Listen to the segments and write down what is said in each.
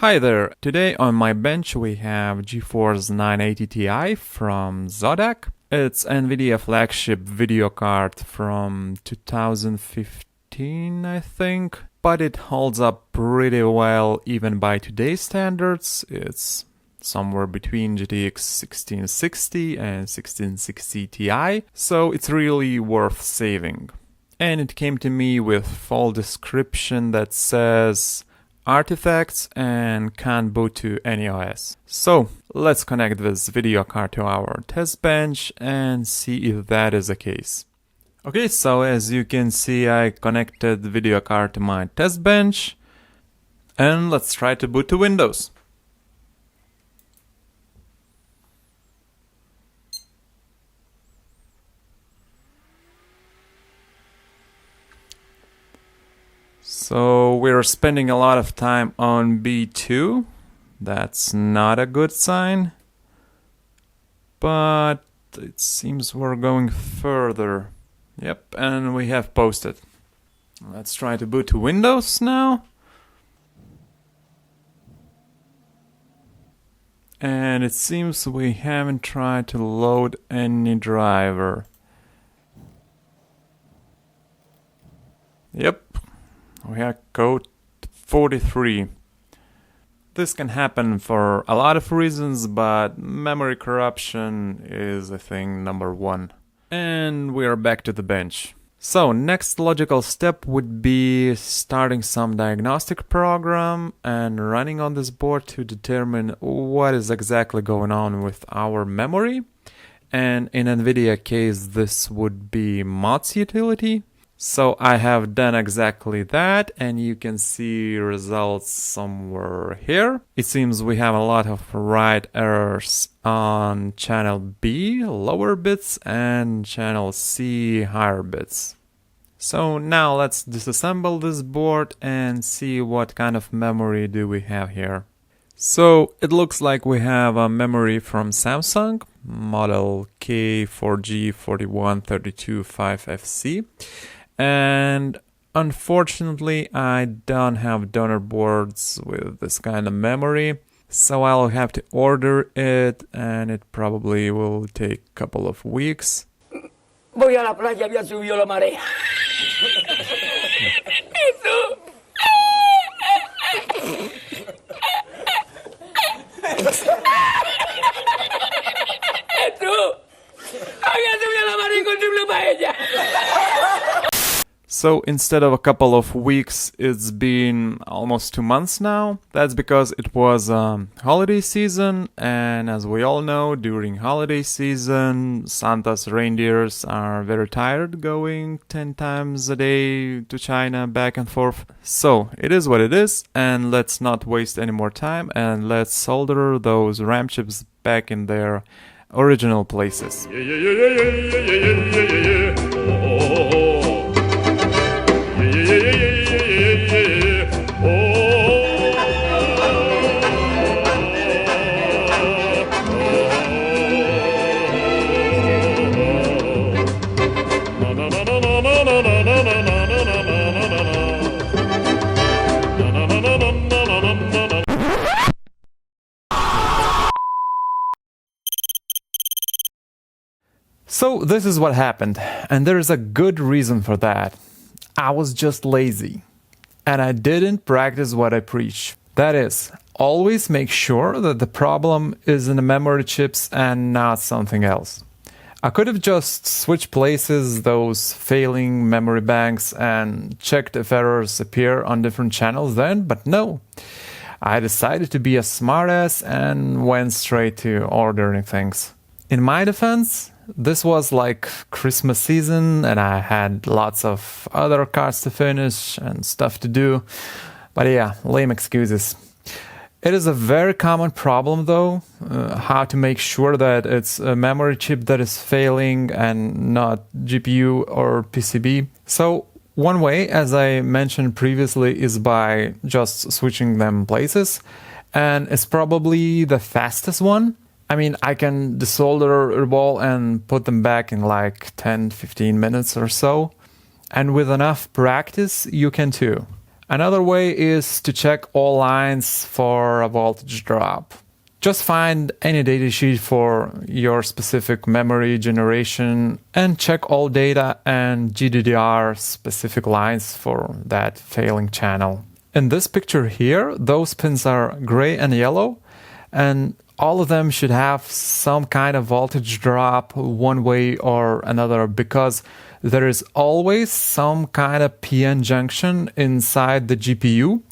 Hi there! Today on my bench we have GeForce 980 Ti from ZOTAC. It's NVIDIA flagship video card from 2015, I think. But it holds up pretty well even by today's standards. It's somewhere between GTX 1660 and 1660 Ti, so it's really worth saving. And it came to me with full description that says artifacts and can't boot to any OS. So let's connect this video card to our test bench and see if that is the case. Okay, so as you can see, I connected the video card to my test bench, and let's try to boot to Windows. So we're spending a lot of time on B2. That's not a good sign. But it seems we're going further. Yep, and we have posted. Let's try to boot to Windows now. And it seems we haven't tried to load any driver. Yep. We have code 43. This can happen for a lot of reasons, but memory corruption is, I think, number one. And we are back to the bench. So, next logical step would be starting some diagnostic program and running on this board to determine what is exactly going on with our memory. And in NVIDIA case, this would be mods utility. So I have done exactly that, and you can see results somewhere here. It seems we have a lot of write errors on channel B, lower bits, and channel C, higher bits. So now let's disassemble this board and see what kind of memory do we have here. So it looks like we have a memory from Samsung, model K4G41325FC. And unfortunately, I don't have donor boards with this kind of memory, so I'll have to order it, and it probably will take a couple of weeks. Voy a la playa, había subido la marea. So instead of a couple of weeks, it's been almost 2 months now. That's because it was holiday season, and as we all know, during holiday season, Santa's reindeers are very tired going 10 times a day to China back and forth. So it is what it is, and let's not waste any more time, and let's solder those RAM chips back in their original places. So this is what happened, and there is a good reason for that. I was just lazy, and I didn't practice what I preach. That is, always make sure that the problem is in the memory chips and not something else. I could have just switched places those failing memory banks and checked if errors appear on different channels then, but no. I decided to be a smartass and went straight to ordering things. In my defense, this was like Christmas season, and I had lots of other cards to finish and stuff to do. But yeah, lame excuses. It is a very common problem though, how to make sure that it's a memory chip that is failing and not GPU or PCB. So one way, as I mentioned previously, is by just switching them places, and it's probably the fastest one. I mean, I can desolder a ball and put them back in like 10-15 minutes or so. And with enough practice, you can too. Another way is to check all lines for a voltage drop. Just find any datasheet for your specific memory generation and check all data and GDDR specific lines for that failing channel. In this picture here, those pins are gray and yellow, and all of them should have some kind of voltage drop one way or another, because there is always some kind of PN junction inside the GPU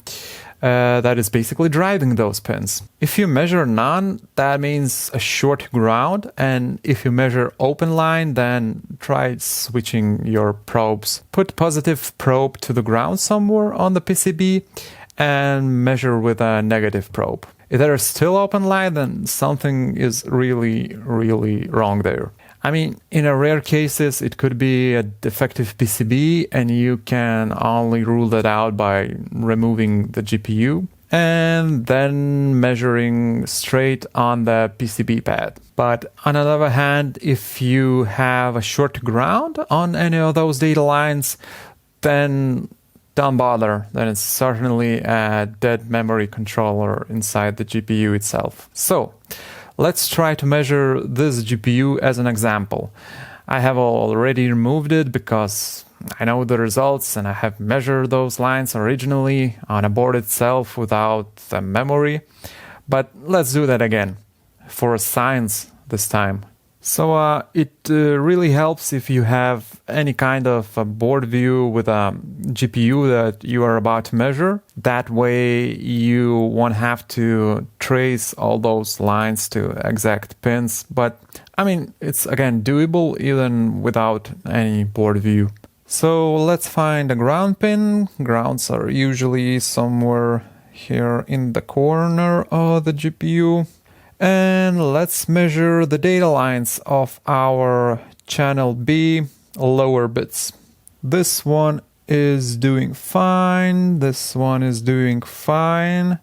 that is basically driving those pins. If you measure none, that means a short ground, and if you measure open line, then try switching your probes. Put positive probe to the ground somewhere on the PCB and measure with a negative probe. If there is still open line, then something is really wrong there. I mean, in a rare cases, it could be a defective PCB, and you can only rule that out by removing the GPU and then measuring straight on the PCB pad. But on the other hand, if you have a short ground on any of those data lines, then don't bother. Then it's certainly a dead memory controller inside the GPU itself. So let's try to measure this GPU as an example. I have already removed it because I know the results, and I have measured those lines originally on a board itself without the memory. But let's do that again, for science this time. So it really helps if you have any kind of a board view with a GPU that you are about to measure. That way you won't have to trace all those lines to exact pins. But I mean, it's again doable even without any board view. So let's find a ground pin. Grounds are usually somewhere here in the corner of the GPU. And let's measure the data lines of our channel B lower bits. This one is doing fine. This one is doing fine.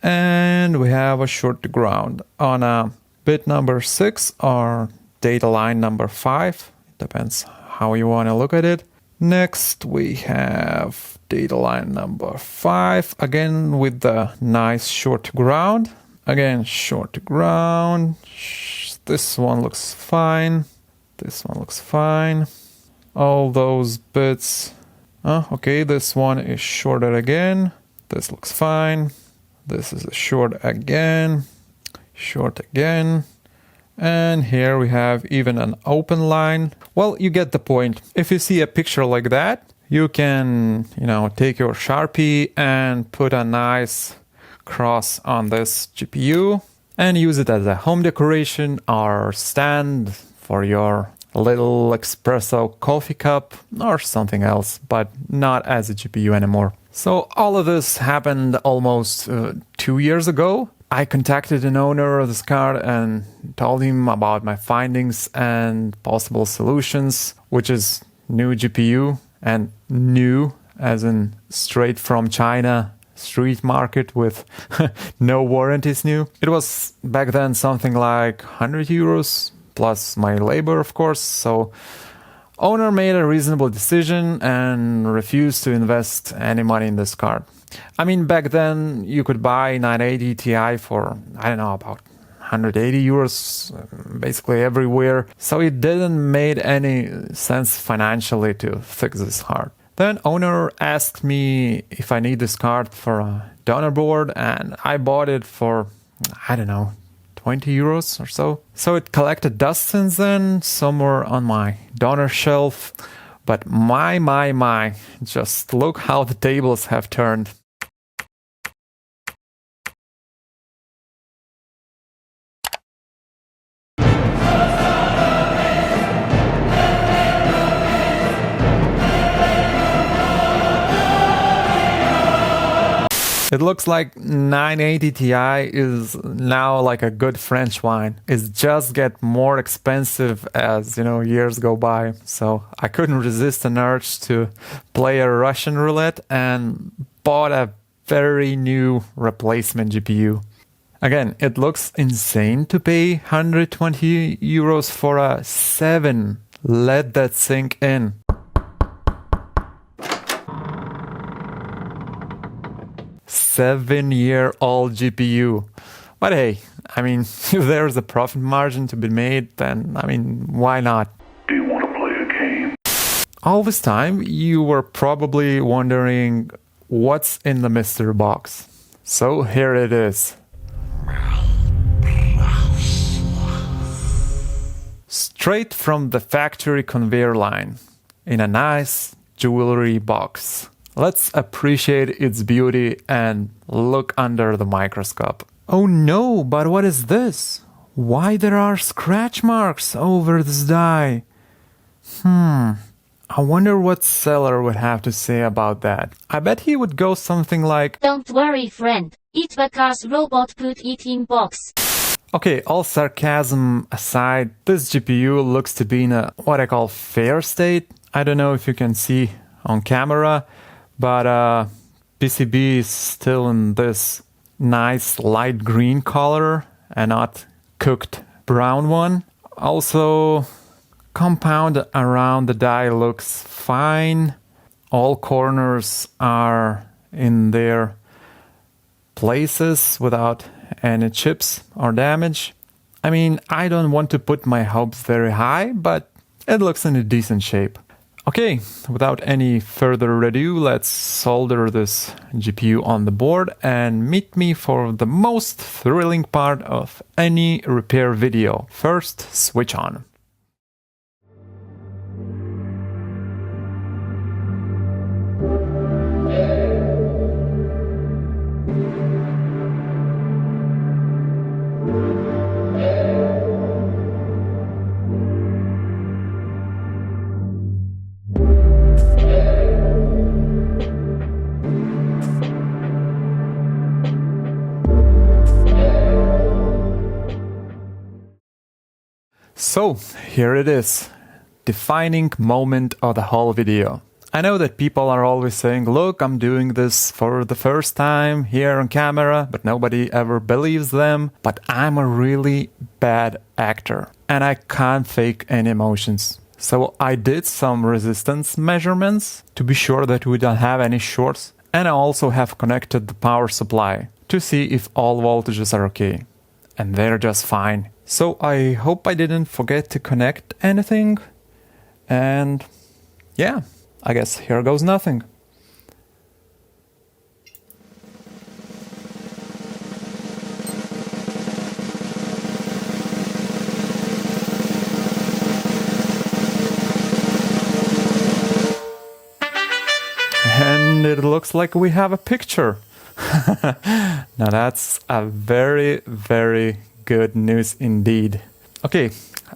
And we have a short ground on a bit number 6 or data line number 5. It depends how you want to look at it. Next we have data line number 5, again with the nice short ground. Again, short ground. This one looks fine. This one looks fine. All those bits. Okay, this one is shorter again. This looks fine. This is a short again. Short again. And here we have even an open line. Well, you get the point. If you see a picture like that, you can, take your Sharpie and put a nice cross on this GPU and use it as a home decoration or stand for your little espresso coffee cup or something else, but not as a GPU anymore. So all of this happened almost 2 years ago. I contacted an owner of this card and told him about my findings and possible solutions, which is new GPU, and new as in straight from China, street market with no warranties new. It was back then something like 100 euros plus my labor, of course. So owner made a reasonable decision and refused to invest any money in this card. I mean, back then you could buy 980 Ti for, about 180 euros basically everywhere. So it didn't make any sense financially to fix this card. Then owner asked me if I need this card for a donor board, and I bought it for, 20 euros or so. So it collected dust since then, somewhere on my donor shelf. But my, just look how the tables have turned. It looks like 980 Ti is now like a good French wine. It just get more expensive as, years go by. So I couldn't resist an urge to play a Russian roulette and bought a very new replacement GPU. Again, it looks insane to pay 120 euros for a 7. Let that sink in. 7-year-old GPU. But hey, I mean, if there's a profit margin to be made, then, I mean, why not? Do you want to play a game? All this time, you were probably wondering what's in the mystery box. So here it is. Straight from the factory conveyor line, in a nice jewelry box. Let's appreciate its beauty and look under the microscope. Oh no, but what is this? Why there are scratch marks over this die? I wonder what seller would have to say about that. I bet he would go something like, "Don't worry, friend. It because robot put it in box." Okay, all sarcasm aside, this GPU looks to be in a what I call fair state. I don't know if you can see on camera, but PCB is still in this nice light green color and not cooked brown one. Also, compound around the die looks fine. All corners are in their places without any chips or damage. I mean, I don't want to put my hopes very high, but it looks in a decent shape. Okay, without any further ado, let's solder this GPU on the board and meet me for the most thrilling part of any repair video. First, switch on. So, here it is, defining moment of the whole video. I know that people are always saying, look, I'm doing this for the first time here on camera, but nobody ever believes them. But I'm a really bad actor and I can't fake any emotions. So I did some resistance measurements to be sure that we don't have any shorts. And I also have connected the power supply to see if all voltages are okay. And they're just fine. So I hope I didn't forget to connect anything. And yeah, I guess here goes nothing. And it looks like we have a picture. Now that's a very, very good news indeed. Okay,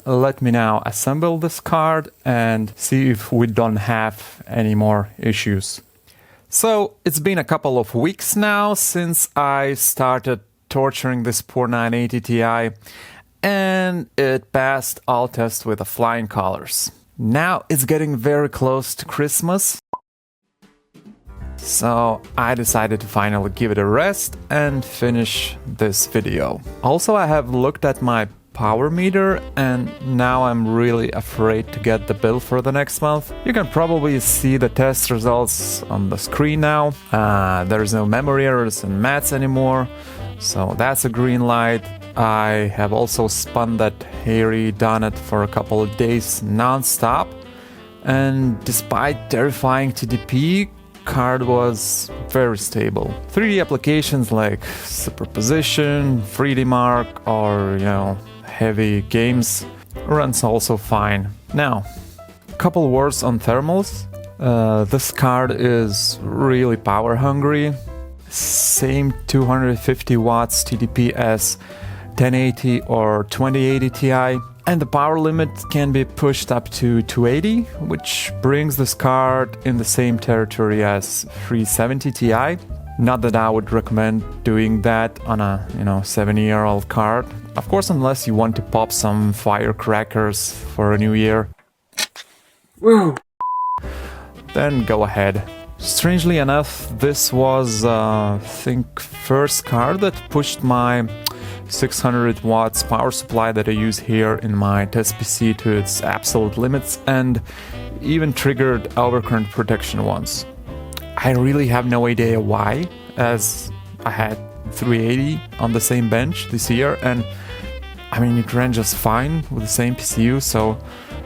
let me now assemble this card and see if we don't have any more issues. So it's been a couple of weeks now since I started torturing this poor 980 Ti, and it passed all tests with the flying colors. Now it's getting very close to Christmas, so I decided to finally give it a rest and finish this video. Also, I have looked at my power meter and now I'm really afraid to get the bill for the next month. You can probably see the test results on the screen now. There's no memory errors and mats anymore, so that's a green light. I have also spun that hairy donut for a couple of days non-stop, and despite terrifying TDP, card was very stable. 3D applications like superposition, 3D Mark, or heavy games runs also fine. Now, a couple words on thermals. This card is really power hungry. Same 250 watts TDP as 1080 or 2080 Ti. And the power limit can be pushed up to 280, which brings this card in the same territory as 370 Ti. Not that I would recommend doing that on a 7-year-old card. Of course, unless you want to pop some firecrackers for a new year. Woo! Then go ahead. Strangely enough, this was, I think, first card that pushed my 600 watts power supply that I use here in my test PC to its absolute limits, and even triggered overcurrent protection once. I really have no idea why, as I had 380 on the same bench this year, and I mean, it ran just fine with the same PCU, so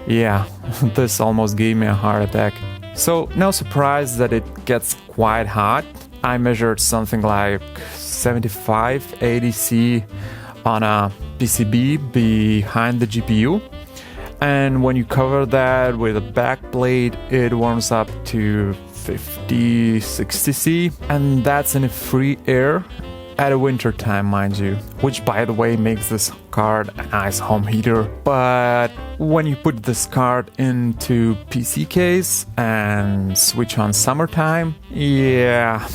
yeah, this almost gave me a heart attack. So no surprise that it gets quite hot. I measured something like 75 ADC on a PCB behind the GPU, and when you cover that with a backplate, it warms up to 50-60C, and that's in free air at a winter time, mind you, which by the way makes this card a nice home heater. But when you put this card into PC case and switch on summertime, yeah,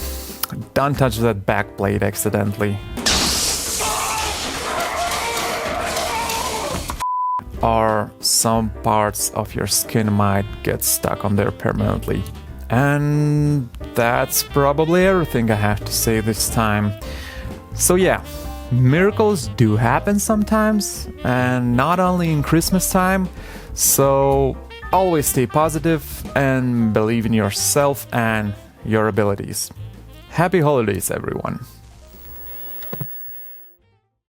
don't touch that backplate accidentally. Or some parts of your skin might get stuck on there permanently. And that's probably everything I have to say this time. So yeah, miracles do happen sometimes, and not only in Christmas time. So always stay positive and believe in yourself and your abilities. Happy holidays, everyone.